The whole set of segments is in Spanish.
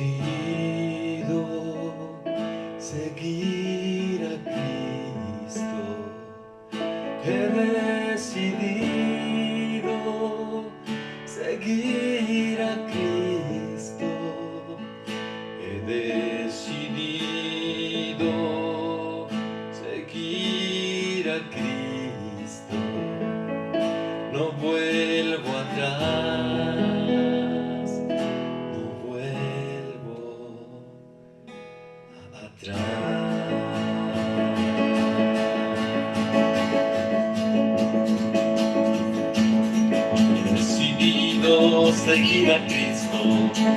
decidido seguir a Cristo. He decidido seguir a Cristo. He decidido seguir a Cristo. No vuelvo atrás, no vuelvo atrás. He decidido seguir a Cristo,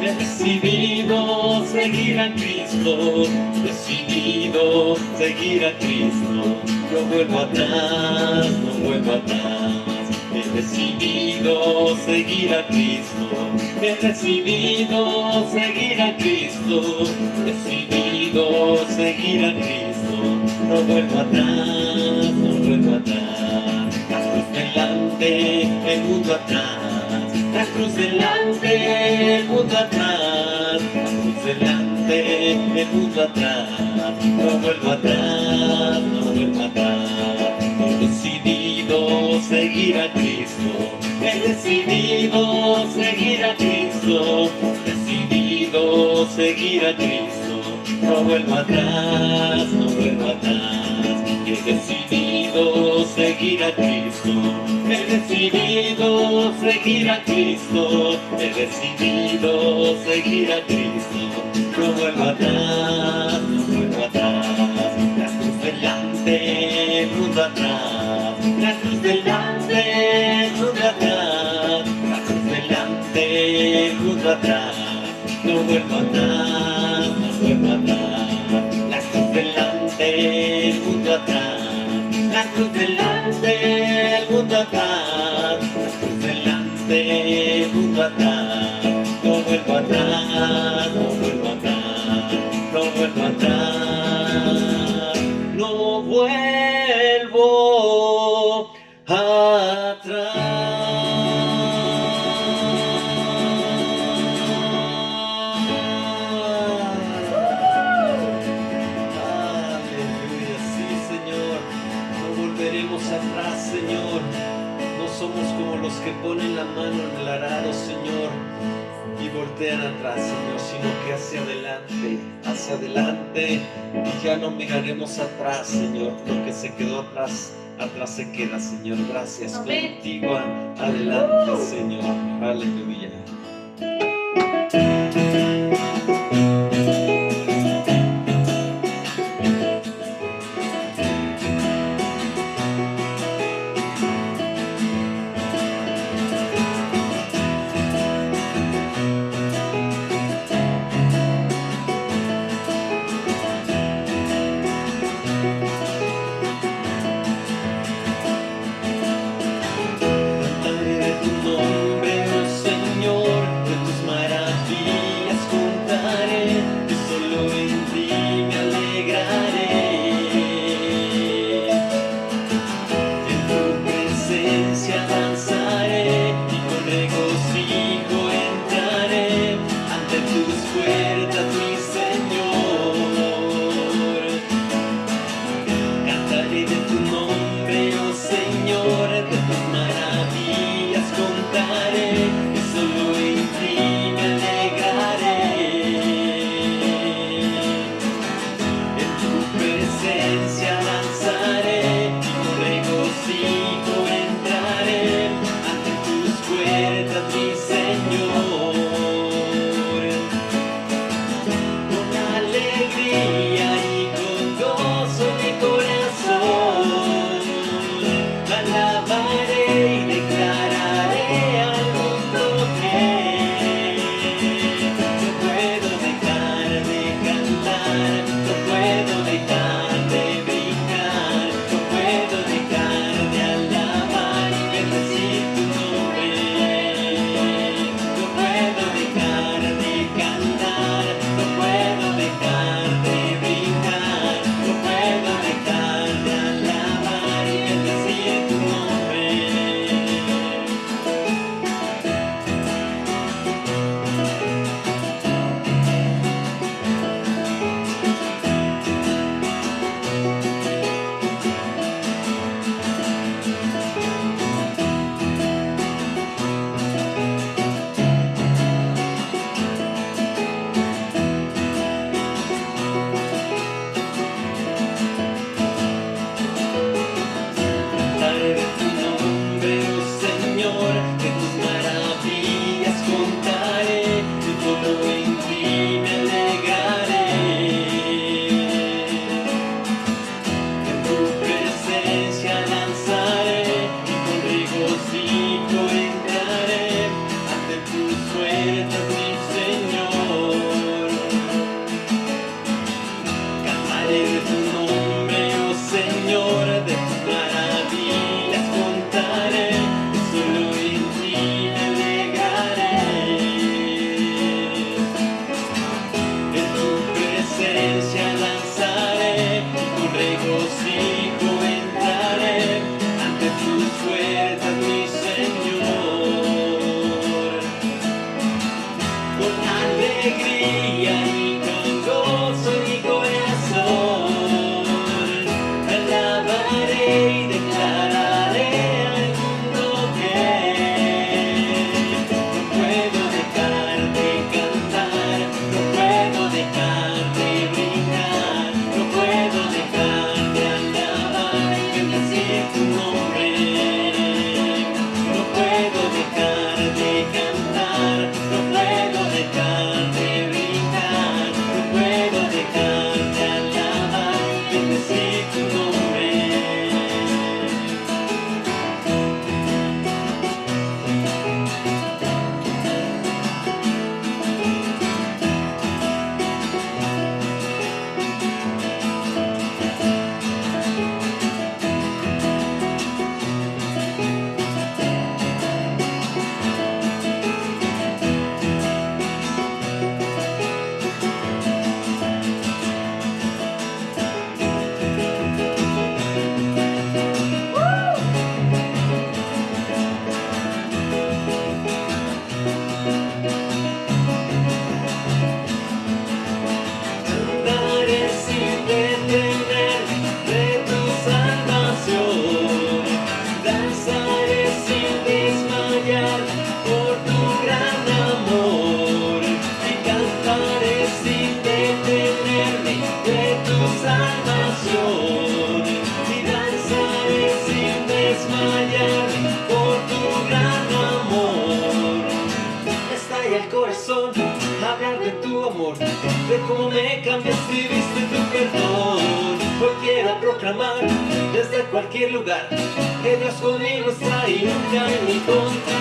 he decidido seguir a Cristo, decidido seguir a Cristo. No vuelvo atrás, no vuelvo atrás. He decidido seguir a Cristo, he decidido seguir a Cristo, decidido seguir a Cristo. No vuelvo atrás, no vuelvo atrás. La cruz delante, el mundo atrás. La cruz delante, el mundo atrás. La cruz delante, el mundo atrás. No vuelvo atrás, no vuelvo atrás. He decidido seguir a Cristo. He decidido seguir a Cristo. Decidido seguir a Cristo. No vuelvo atrás, no vuelvo atrás. He decidido seguir a Cristo. He decidido seguir a Cristo. He decidido seguir a Cristo. No vuelvo atrás, no vuelvo atrás. La cruz delante, el mundo atrás. La cruz delante, el mundo atrás. La cruz delante, el mundo atrás. No vuelvo atrás, no vuelvo atrás. La cruz delante, el mundo atrás. La cruz delante, el mundo atrás. La cruz delante, el mundo atrás. No vuelvo atrás, no vuelvo atrás. No vuelvo atrás. No vuelvo Aleluya, sí, Señor. No volveremos atrás, Señor. No somos como los que ponen la mano en el arado, Señor, y voltean atrás, Señor, sino que hacia adelante, y ya no miraremos atrás, Señor. Lo que se quedó atrás, atrás se queda, Señor. Gracias. Amén. Contigo adelante, Señor. Aleluya. Cantaré tu nombre, oh Señor. de tu salvación y danzaré sin desmayar por tu gran amor. Me estalla el corazón hablar de tu amor, de cómo me cambiaste y diste tu perdón. Hoy quiero proclamar desde cualquier lugar que Dios conmigo está y nunca en mi contra.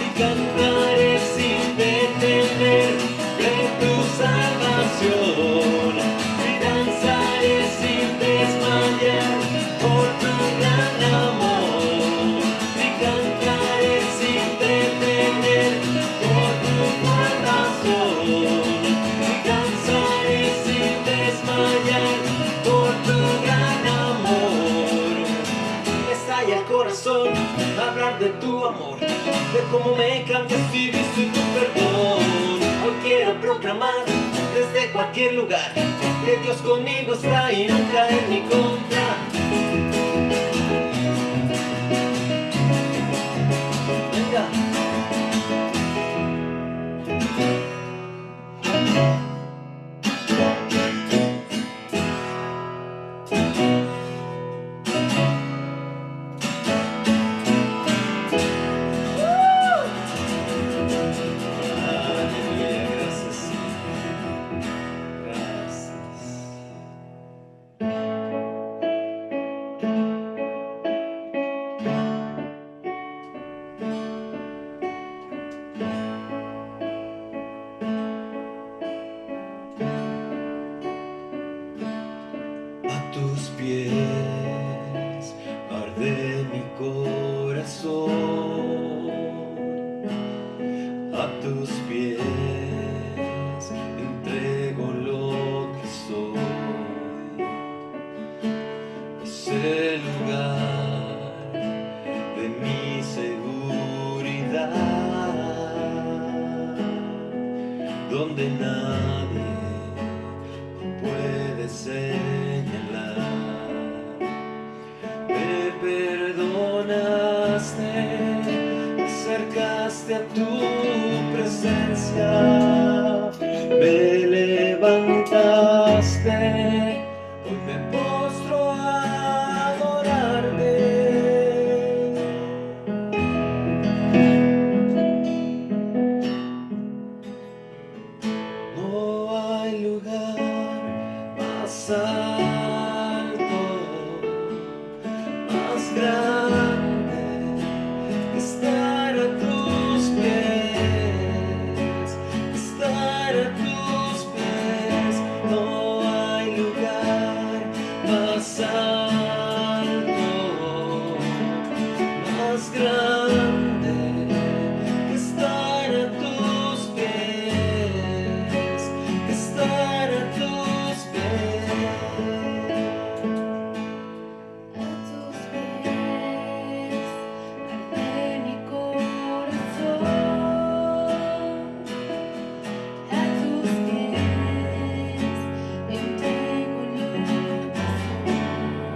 Y cantaré sin detener de tu salvación y danzaré sin desmayar por tu gran amor. Y cantaré sin detener por tu salvación y danzaré sin desmayar por tu gran amor. Me estalla el corazón hablar de tu amor, de cómo me cambiaste y diste tu perdón. Hoy quiero proclamar desde cualquier lugar que Dios conmigo está y nunca en mi contra. Venga. A tus pies arde mi corazón, a tus pies entrego lo que soy. Es el lugar de mi seguridad, donde nadie puede señalar. Me perdonaste, me acercaste a tu presencia, me levantaste, hoy me postro a adorarte. No hay lugar más alto, más grande que estar a tus pies, estar a tus pies. No hay lugar más alto, más grande que estar a tus pies, que estar a tus pies. A tus pies arde mi corazón, a tus pies entrego lo que soy.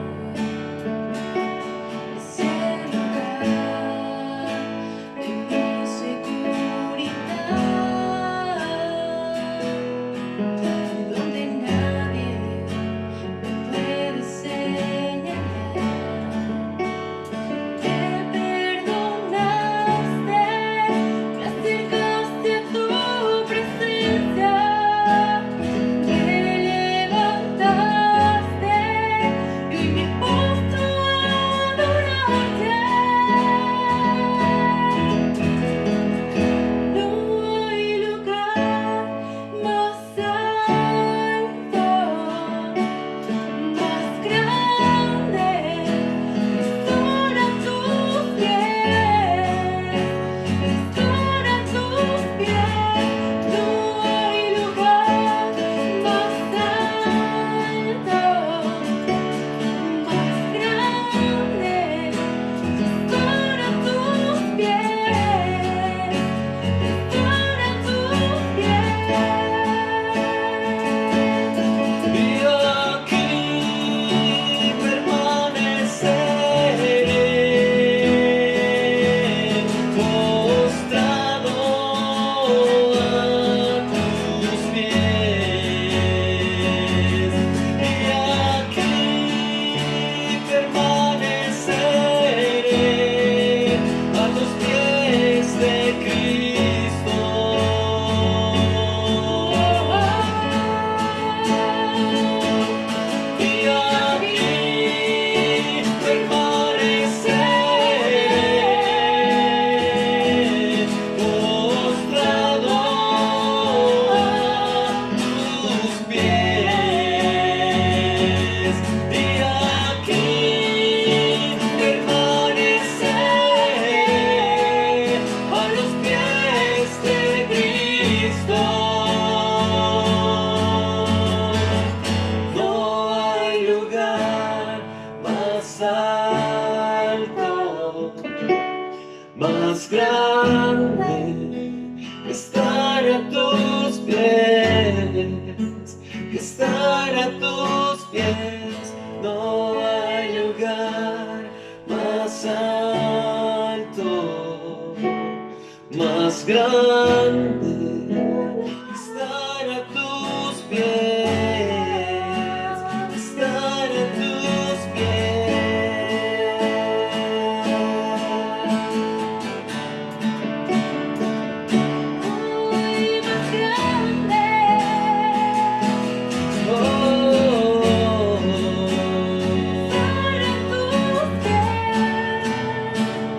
más grande que estar a tus pies, que estar a tus pies. No hay lugar más alto, más grande que estar a tus pies, que estar a tus Muy más grande. Oh, Para tus pies.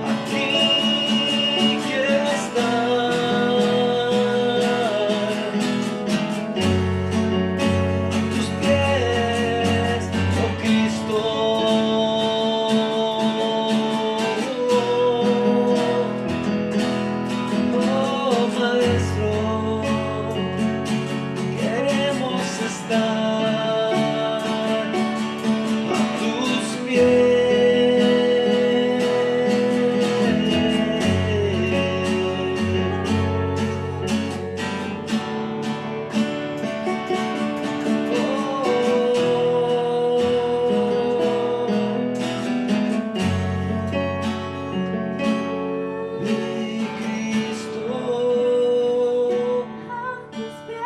aquí quiero estar, a tus pies, oh Cristo. Oh Maestro, queremos estar a tus Mi Cristo. A tus pies.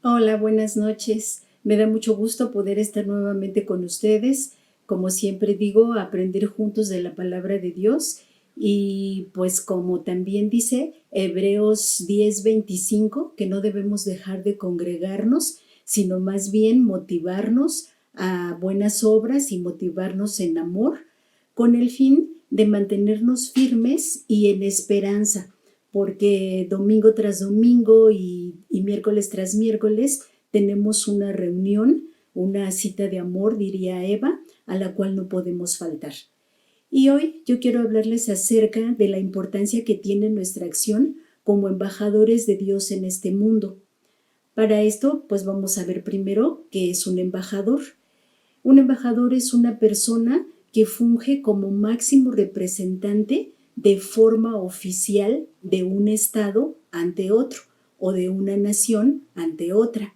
Hola, buenas noches. Me da mucho gusto poder estar nuevamente con ustedes. Como siempre digo, aprender juntos de la palabra de Dios. Y pues como también dice Hebreos 10:25, que no debemos dejar de congregarnos, sino más bien motivarnos a buenas obras y motivarnos en amor, con el fin de mantenernos firmes y en esperanza, porque domingo tras domingo y miércoles tras miércoles tenemos una reunión, una cita de amor, diría Eva, a la cual no podemos faltar. Y hoy yo quiero hablarles acerca de la importancia que tiene nuestra acción como embajadores de Dios en este mundo. Para esto, pues vamos a ver primero qué es un embajador. Un embajador es una persona que funge como máximo representante de forma oficial de un estado ante otro o de una nación ante otra.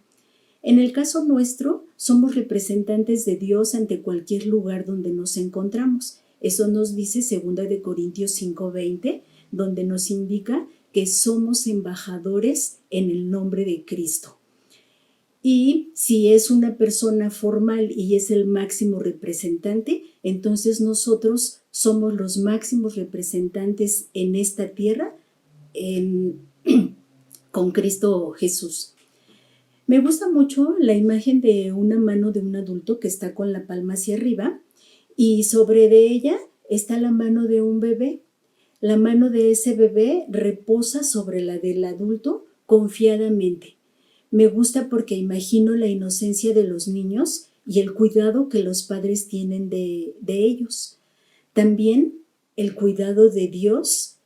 En el caso nuestro, somos representantes de Dios ante cualquier lugar donde nos encontramos. Eso nos dice 2 de Corintios 5:20, donde nos indica que somos embajadores en el nombre de Cristo. Y si es una persona formal y es el máximo representante, entonces nosotros somos los máximos representantes en esta tierra con Cristo Jesús. Me gusta mucho la imagen de una mano de un adulto que está con la palma hacia arriba y sobre de ella está la mano de un bebé. La mano de ese bebé reposa sobre la del adulto confiadamente. Me gusta porque imagino la inocencia de los niños y el cuidado que los padres tienen de ellos. También el cuidado de Dios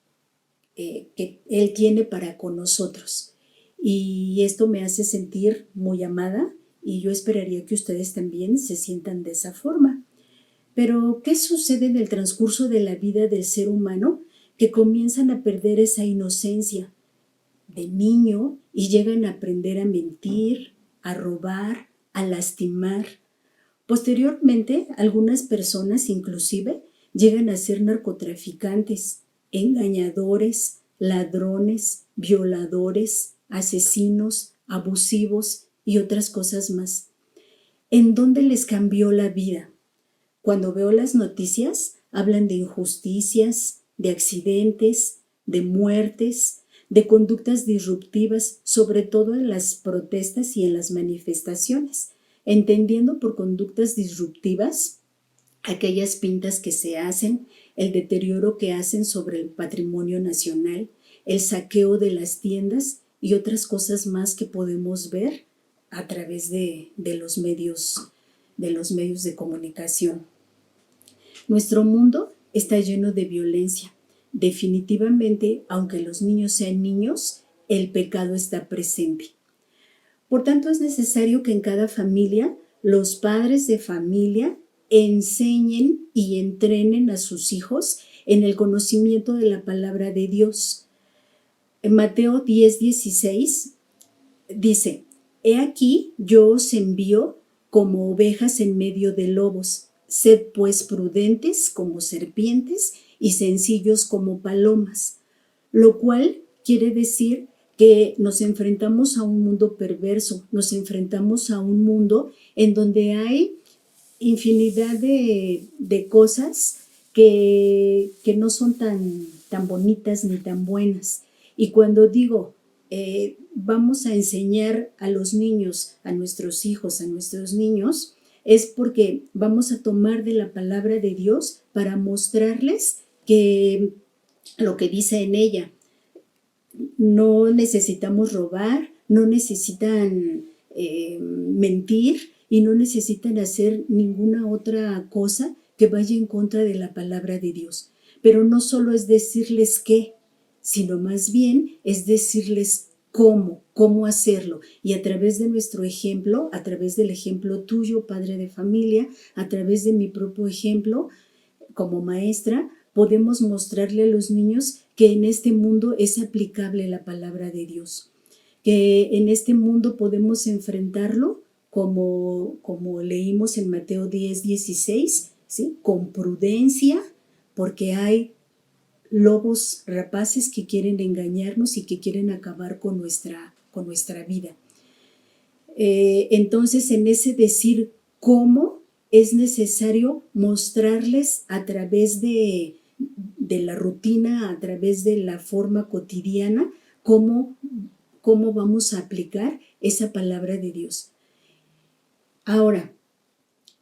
que Él tiene para con nosotros. Y esto me hace sentir muy amada y yo esperaría que ustedes también se sientan de esa forma. Pero, ¿qué sucede en el transcurso de la vida del ser humano que comienzan a perder esa inocencia de niño y llegan a aprender a mentir, a robar, a lastimar? Posteriormente, algunas personas inclusive llegan a ser narcotraficantes, engañadores, ladrones, violadores, asesinos, abusivos y otras cosas más. ¿En dónde les cambió la vida? Cuando veo las noticias, hablan de injusticias, de accidentes, de muertes, de conductas disruptivas, sobre todo en las protestas y en las manifestaciones, entendiendo por conductas disruptivas aquellas pintas que se hacen, el deterioro que hacen sobre el patrimonio nacional, el saqueo de las tiendas y otras cosas más que podemos ver a través de los medios de comunicación. Nuestro mundo está lleno de violencia. Definitivamente, aunque los niños sean niños, el pecado está presente. Por tanto, es necesario que en cada familia los padres de familia enseñen y entrenen a sus hijos en el conocimiento de la palabra de Dios. En Mateo 10:16 dice: He aquí yo os envío como ovejas en medio de lobos. Sed pues prudentes como serpientes y sencillos como palomas. Lo cual quiere decir que nos enfrentamos a un mundo perverso, nos enfrentamos a un mundo en donde hay infinidad de cosas que no son tan bonitas ni tan buenas. Y cuando digo, vamos a enseñar a los niños, a nuestros hijos, a nuestros niños, es porque vamos a tomar de la palabra de Dios para mostrarles que lo que dice en ella, no necesitamos robar, no necesitan mentir y no necesitan hacer ninguna otra cosa que vaya en contra de la palabra de Dios. Pero no solo es decirles qué, sino más bien es decirles cómo hacerlo. Y a través de nuestro ejemplo, a través del ejemplo tuyo, padre de familia, a través de mi propio ejemplo como maestra, podemos mostrarle a los niños que en este mundo es aplicable la palabra de Dios, que en este mundo podemos enfrentarlo como leímos en Mateo 10:16, ¿sí? Con prudencia, porque hay lobos rapaces que quieren engañarnos y que quieren acabar con nuestra vida. Entonces, en ese decir cómo, es necesario mostrarles a través de la rutina, a través de la forma cotidiana, cómo vamos a aplicar esa palabra de Dios. Ahora,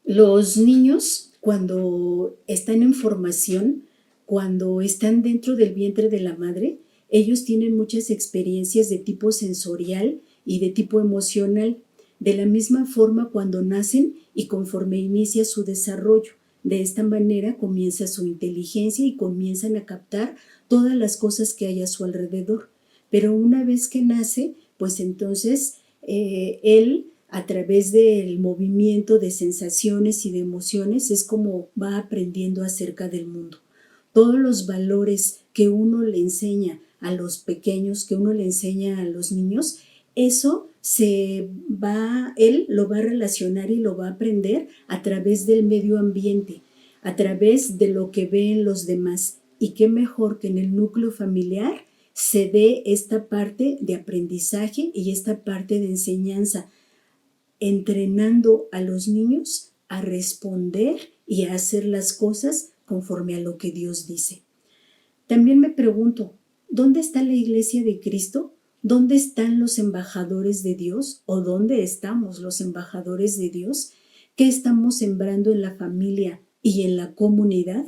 los niños, cuando están en formación, cuando están dentro del vientre de la madre, ellos tienen muchas experiencias de tipo sensorial y de tipo emocional. De la misma forma, cuando nacen y conforme inicia su desarrollo, de esta manera comienza su inteligencia y comienzan a captar todas las cosas que hay a su alrededor. Pero una vez que nace, pues entonces él, a través del movimiento de sensaciones y de emociones, es como va aprendiendo acerca del mundo. Todos los valores que uno le enseña a los pequeños, que uno le enseña a los niños, eso él lo va a relacionar y lo va a aprender a través del medio ambiente, a través de lo que ve en los demás. Y qué mejor que en el núcleo familiar se dé esta parte de aprendizaje y esta parte de enseñanza, entrenando a los niños a responder y a hacer las cosas conforme a lo que Dios dice. También me pregunto, ¿dónde está la iglesia de Cristo? ¿Dónde están los embajadores de Dios? ¿O dónde estamos los embajadores de Dios? ¿Qué estamos sembrando en la familia y en la comunidad?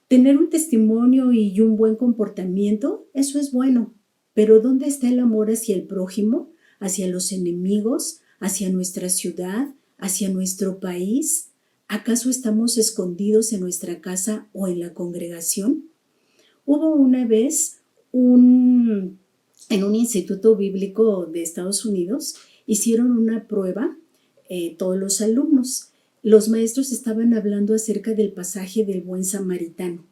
Tener un testimonio y un buen comportamiento, eso es bueno, pero ¿dónde está el amor hacia el prójimo, hacia los enemigos, hacia nuestra ciudad, hacia nuestro país? ¿Acaso estamos escondidos en nuestra casa o en la congregación? Hubo una vez en un instituto bíblico de Estados Unidos, hicieron una prueba, todos los alumnos. Los maestros estaban hablando acerca del pasaje del buen samaritano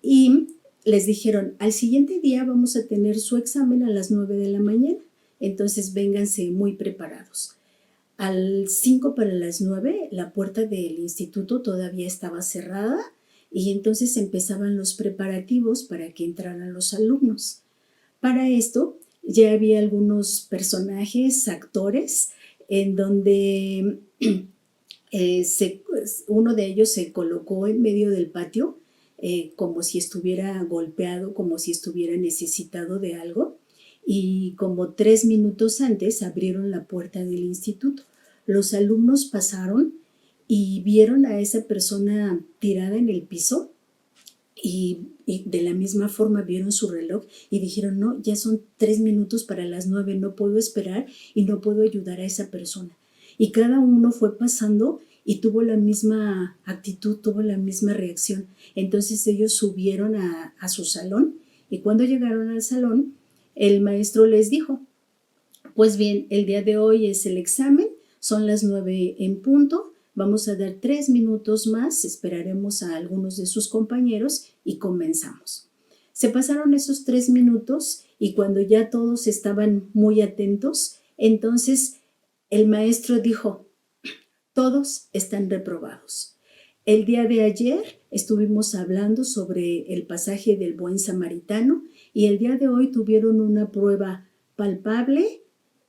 y les dijeron, al siguiente día vamos a tener su examen a las 9 de la mañana, entonces vénganse muy preparados. Al 5 para las 9, la puerta del instituto todavía estaba cerrada y entonces empezaban los preparativos para que entraran los alumnos. Para esto ya había algunos personajes, actores, en donde uno de ellos se colocó en medio del patio como si estuviera golpeado, como si estuviera necesitado de algo. Y como 3 minutos antes abrieron la puerta del instituto. Los alumnos pasaron y vieron a esa persona tirada en el piso y de la misma forma vieron su reloj y dijeron, no, ya son 3 minutos para las 9, no puedo esperar y no puedo ayudar a esa persona. Y cada uno fue pasando y tuvo la misma actitud, tuvo la misma reacción. Entonces ellos subieron a su salón y cuando llegaron al salón, el maestro les dijo, pues bien, el día de hoy es el examen, son las 9 en punto, vamos a dar 3 minutos más, esperaremos a algunos de sus compañeros y comenzamos. Se pasaron esos 3 minutos y cuando ya todos estaban muy atentos, entonces el maestro dijo, todos están reprobados. El día de ayer estuvimos hablando sobre el pasaje del buen samaritano y el día de hoy tuvieron una prueba palpable,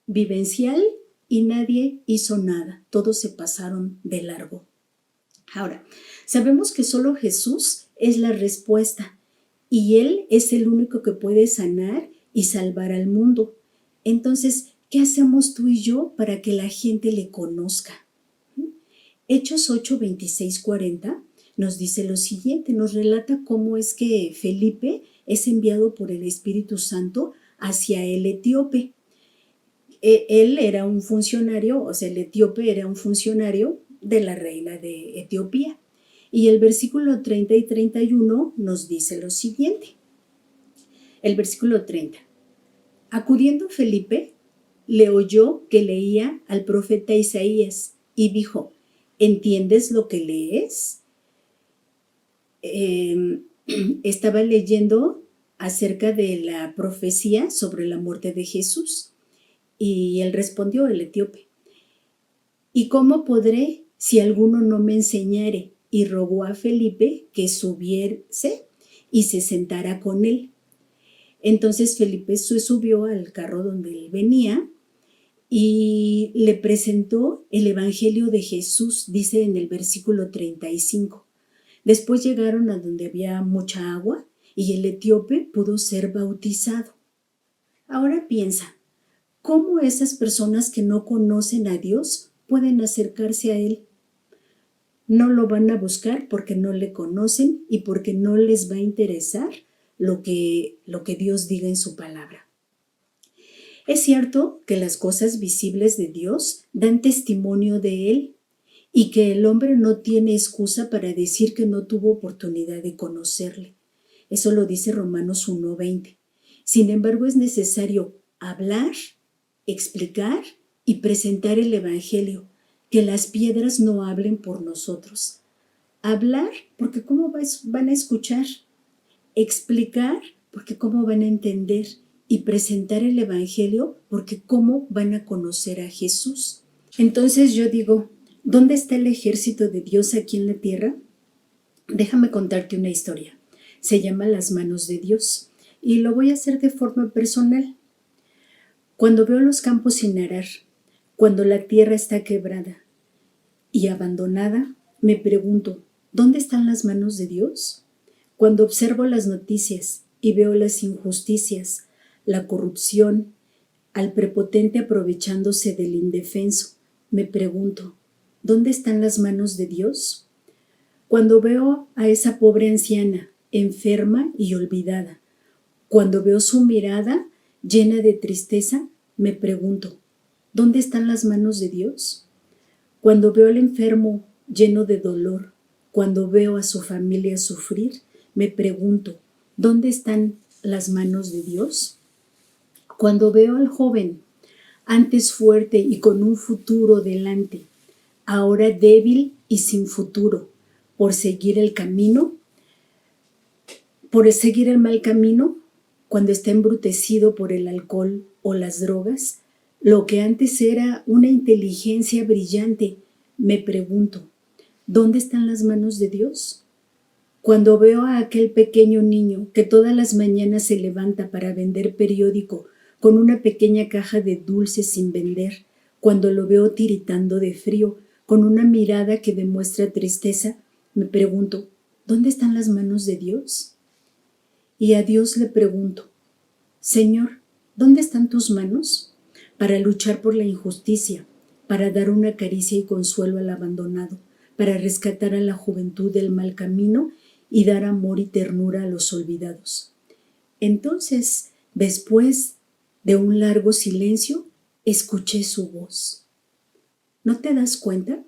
vivencial y nadie hizo nada. Todos se pasaron de largo. Ahora, sabemos que solo Jesús es la respuesta y Él es el único que puede sanar y salvar al mundo. Entonces, ¿qué hacemos tú y yo para que la gente le conozca? Hechos 8, 26, 40 nos dice lo siguiente, nos relata cómo es que Felipe es enviado por el Espíritu Santo hacia el etíope. Él era un funcionario, o sea, el etíope era un funcionario de la reina de Etiopía. Y el versículo 30 y 31 nos dice lo siguiente. El versículo 30. Acudiendo Felipe, le oyó que leía al profeta Isaías y dijo, ¿entiendes lo que lees? Estaba leyendo acerca de la profecía sobre la muerte de Jesús. Y él respondió, el etíope, ¿y cómo podré si alguno no me enseñare? Y rogó a Felipe que subiese y se sentara con él. Entonces Felipe se subió al carro donde él venía y le presentó el Evangelio de Jesús, dice en el versículo 35. Después llegaron a donde había mucha agua y el etíope pudo ser bautizado. Ahora piensa, ¿cómo esas personas que no conocen a Dios pueden acercarse a Él? No lo van a buscar porque no le conocen y porque no les va a interesar lo que Dios diga en su palabra. Es cierto que las cosas visibles de Dios dan testimonio de Él y que el hombre no tiene excusa para decir que no tuvo oportunidad de conocerle. Eso lo dice Romanos 1:20. Sin embargo, es necesario hablar, explicar y presentar el Evangelio, que las piedras no hablen por nosotros. Hablar, porque ¿cómo van a escuchar? Explicar, porque ¿cómo van a entender? Y presentar el Evangelio, porque ¿cómo van a conocer a Jesús? Entonces yo digo, ¿dónde está el ejército de Dios aquí en la tierra? Déjame contarte una historia. Se llama Las manos de Dios y lo voy a hacer de forma personal. Cuando veo los campos sin arar, cuando la tierra está quebrada y abandonada, me pregunto, ¿dónde están las manos de Dios? Cuando observo las noticias y veo las injusticias, la corrupción, al prepotente aprovechándose del indefenso, me pregunto, ¿dónde están las manos de Dios? Cuando veo a esa pobre anciana, enferma y olvidada, cuando veo su mirada llena de tristeza, me pregunto, ¿dónde están las manos de Dios? Cuando veo al enfermo lleno de dolor, cuando veo a su familia sufrir, me pregunto, ¿dónde están las manos de Dios? Cuando veo al joven, antes fuerte y con un futuro delante, ahora débil y sin futuro, por seguir el mal camino, cuando está embrutecido por el alcohol o las drogas, lo que antes era una inteligencia brillante, me pregunto, ¿dónde están las manos de Dios? Cuando veo a aquel pequeño niño que todas las mañanas se levanta para vender periódico con una pequeña caja de dulces sin vender, cuando lo veo tiritando de frío, con una mirada que demuestra tristeza, me pregunto, ¿dónde están las manos de Dios? Y a Dios le pregunto, Señor, ¿dónde están tus manos para luchar por la injusticia, para dar una caricia y consuelo al abandonado, para rescatar a la juventud del mal camino y dar amor y ternura a los olvidados? Entonces, después de un largo silencio, escuché su voz. ¿No te das cuenta?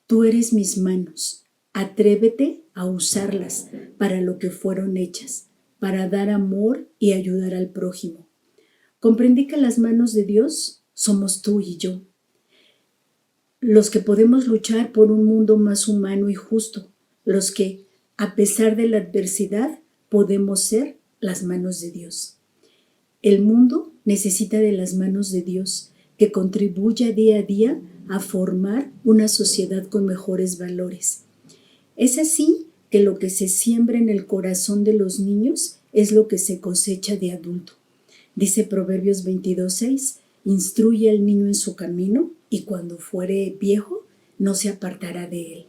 Tú eres mis manos. Atrévete a usarlas para lo que fueron hechas, para dar amor y ayudar al prójimo. Comprendí que las manos de Dios somos tú y yo, los que podemos luchar por un mundo más humano y justo, los que, a pesar de la adversidad, podemos ser las manos de Dios. El mundo necesita de las manos de Dios, que contribuya día a día a formar una sociedad con mejores valores. Es así que lo que se siembra en el corazón de los niños es lo que se cosecha de adulto. Dice Proverbios 22:6, instruye al niño en su camino y cuando fuere viejo no se apartará de él.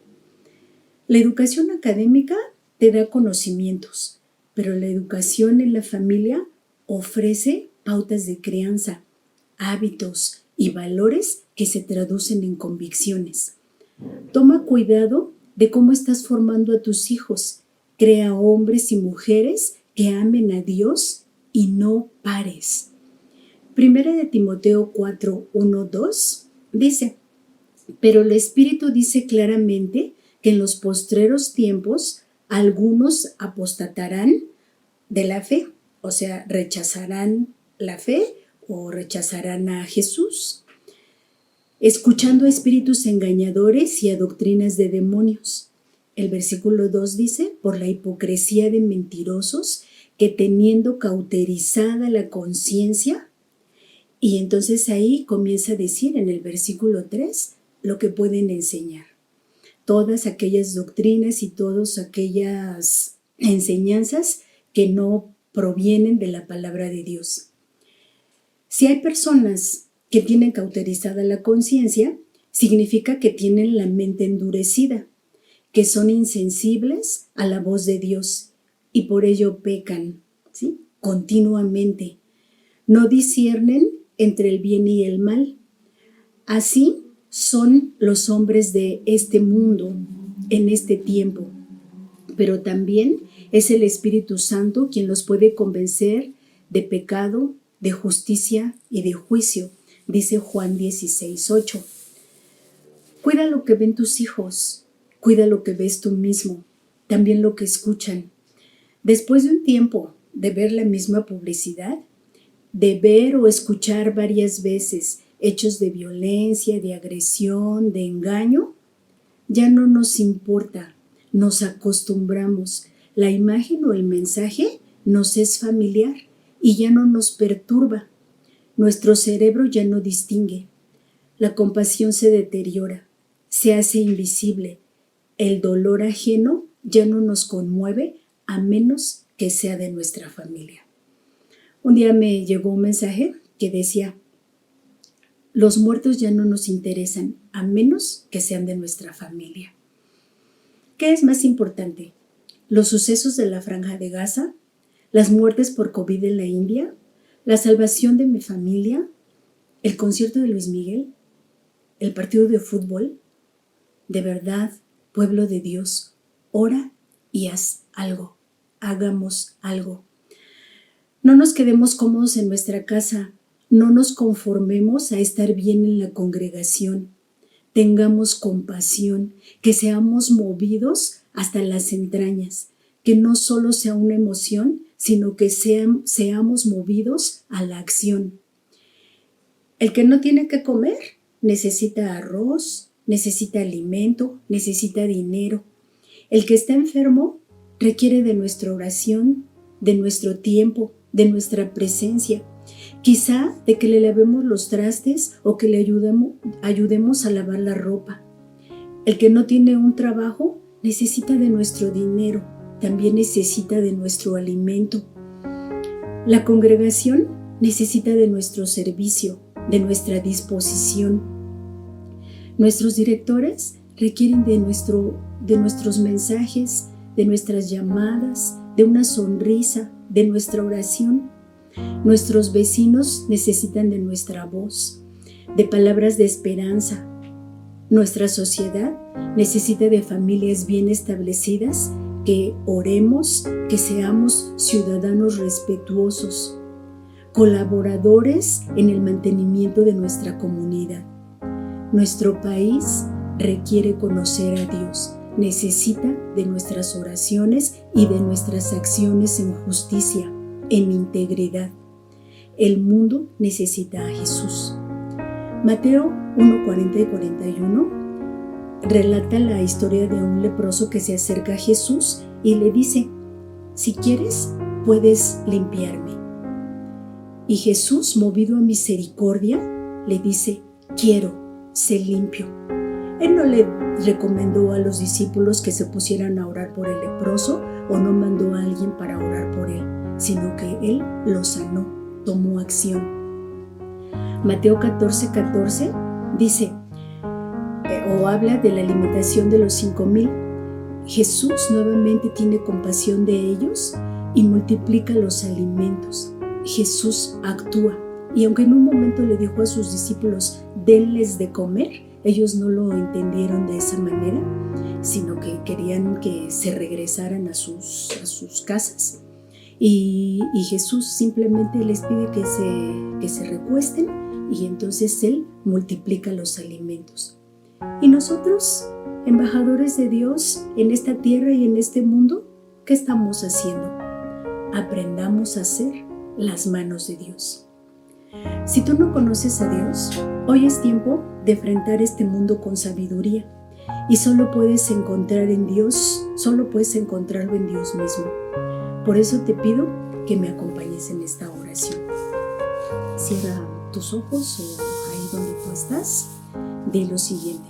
La educación académica te da conocimientos, pero la educación en la familia ofrece pautas de crianza, hábitos y valores que se traducen en convicciones. Toma cuidado de cómo estás formando a tus hijos. Crea hombres y mujeres que amen a Dios y no pares. Primera de Timoteo 4:1-2 dice, pero el Espíritu dice claramente que en los postreros tiempos algunos apostatarán de la fe, o sea, rechazarán la fe o rechazarán a Jesús, escuchando a espíritus engañadores y a doctrinas de demonios. El versículo 2 dice, por la hipocresía de mentirosos que teniendo cauterizada la conciencia, y entonces ahí comienza a decir en el versículo 3 lo que pueden enseñar. Todas aquellas doctrinas y todas aquellas enseñanzas que no provienen de la palabra de Dios. Si hay personas que tienen cauterizada la conciencia, significa que tienen la mente endurecida, que son insensibles a la voz de Dios y por ello pecan, ¿sí? Continuamente. No disciernen entre el bien y el mal. Así son los hombres de este mundo en este tiempo, pero también es el Espíritu Santo quien los puede convencer de pecado, de justicia y de juicio, dice Juan 16:8. Cuida lo que ven tus hijos, cuida lo que ves tú mismo, también lo que escuchan. Después de un tiempo de ver la misma publicidad, de ver o escuchar varias veces hechos de violencia, de agresión, de engaño, ya no nos importa, nos acostumbramos. La imagen o el mensaje nos es familiar y ya no nos perturba. Nuestro cerebro ya no distingue. La compasión se deteriora, se hace invisible. El dolor ajeno ya no nos conmueve a menos que sea de nuestra familia. Un día me llegó un mensaje que decía, los muertos ya no nos interesan a menos que sean de nuestra familia. ¿Qué es más importante? ¿Los sucesos de la Franja de Gaza? ¿Las muertes por COVID en la India? ¿La salvación de mi familia? ¿El concierto de Luis Miguel? ¿El partido de fútbol? De verdad, pueblo de Dios, ora y haz algo. Hagamos algo. No nos quedemos cómodos en nuestra casa. No nos conformemos a estar bien en la congregación. Tengamos compasión, que seamos movidos hasta las entrañas, que no solo sea una emoción, sino que seamos movidos a la acción. El que no tiene que comer necesita arroz, necesita alimento, necesita dinero. El que está enfermo requiere de nuestra oración, de nuestro tiempo, de nuestra presencia. Quizá de que le lavemos los trastes o que le ayudemos a lavar la ropa. El que no tiene un trabajo necesita de nuestro dinero, también necesita de nuestro alimento. La congregación necesita de nuestro servicio, de nuestra disposición. Nuestros directores requieren de nuestros mensajes, de nuestras llamadas, de una sonrisa, de nuestra oración. Nuestros vecinos necesitan de nuestra voz, de palabras de esperanza. Nuestra sociedad necesita de familias bien establecidas, que oremos, que seamos ciudadanos respetuosos, colaboradores en el mantenimiento de nuestra comunidad. Nuestro país requiere conocer a Dios, necesita de nuestras oraciones y de nuestras acciones en justicia, en integridad. El mundo necesita a Jesús. Mateo 1:40 y 41 relata la historia de un leproso que se acerca a Jesús y le dice: si quieres, puedes limpiarme. Y Jesús, movido a misericordia, le dice: quiero, sé limpio. Él no le recomendó a los discípulos que se pusieran a orar por el leproso o no mandó a alguien para orar por él, sino que él lo sanó, tomó acción. Mateo 14:14 dice, o habla de la alimentación de los 5,000. Jesús nuevamente tiene compasión de ellos y multiplica los alimentos. Jesús actúa, y aunque en un momento le dijo a sus discípulos: denles de comer, ellos no lo entendieron de esa manera, sino que querían que se regresaran a sus casas. Y Jesús simplemente les pide que se recuesten, y entonces Él multiplica los alimentos. Y nosotros, embajadores de Dios en esta tierra y en este mundo, ¿qué estamos haciendo? Aprendamos a ser las manos de Dios. Si tú no conoces a Dios, hoy es tiempo de enfrentar este mundo con sabiduría, y solo puedes encontrarlo en Dios mismo. Por eso te pido que me acompañes en esta oración. Cierra tus ojos o ahí donde tú estás. Di lo siguiente: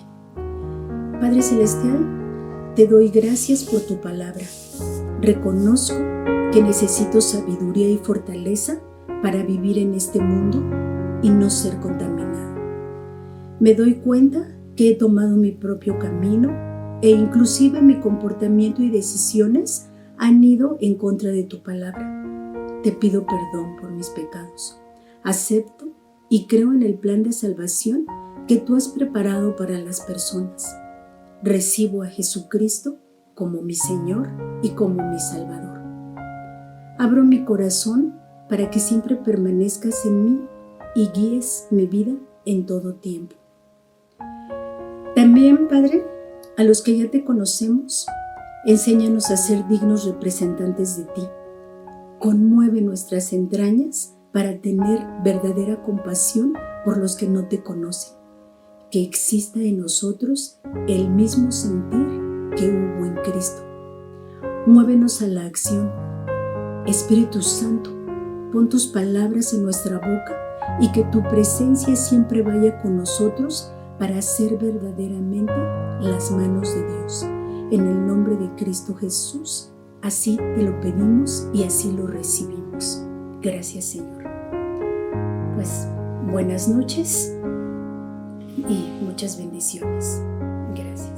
Padre Celestial, te doy gracias por tu palabra. Reconozco que necesito sabiduría y fortaleza para vivir en este mundo y no ser contaminado. Me doy cuenta que he tomado mi propio camino e inclusive mi comportamiento y decisiones han ido en contra de tu palabra. Te pido perdón por mis pecados. Acepto y creo en el plan de salvación que tú has preparado para las personas. Recibo a Jesucristo como mi Señor y como mi Salvador. Abro mi corazón para que siempre permanezcas en mí y guíes mi vida en todo tiempo. También, Padre, a los que ya te conocemos, enséñanos a ser dignos representantes de ti. Conmueve nuestras entrañas para tener verdadera compasión por los que no te conocen. Que exista en nosotros el mismo sentir que hubo en Cristo. Muévenos a la acción. Espíritu Santo, pon tus palabras en nuestra boca y que tu presencia siempre vaya con nosotros para ser verdaderamente las manos de Dios. En el nombre de Cristo Jesús, así te lo pedimos y así lo recibimos. Gracias, Señor. Pues buenas noches y muchas bendiciones. Gracias.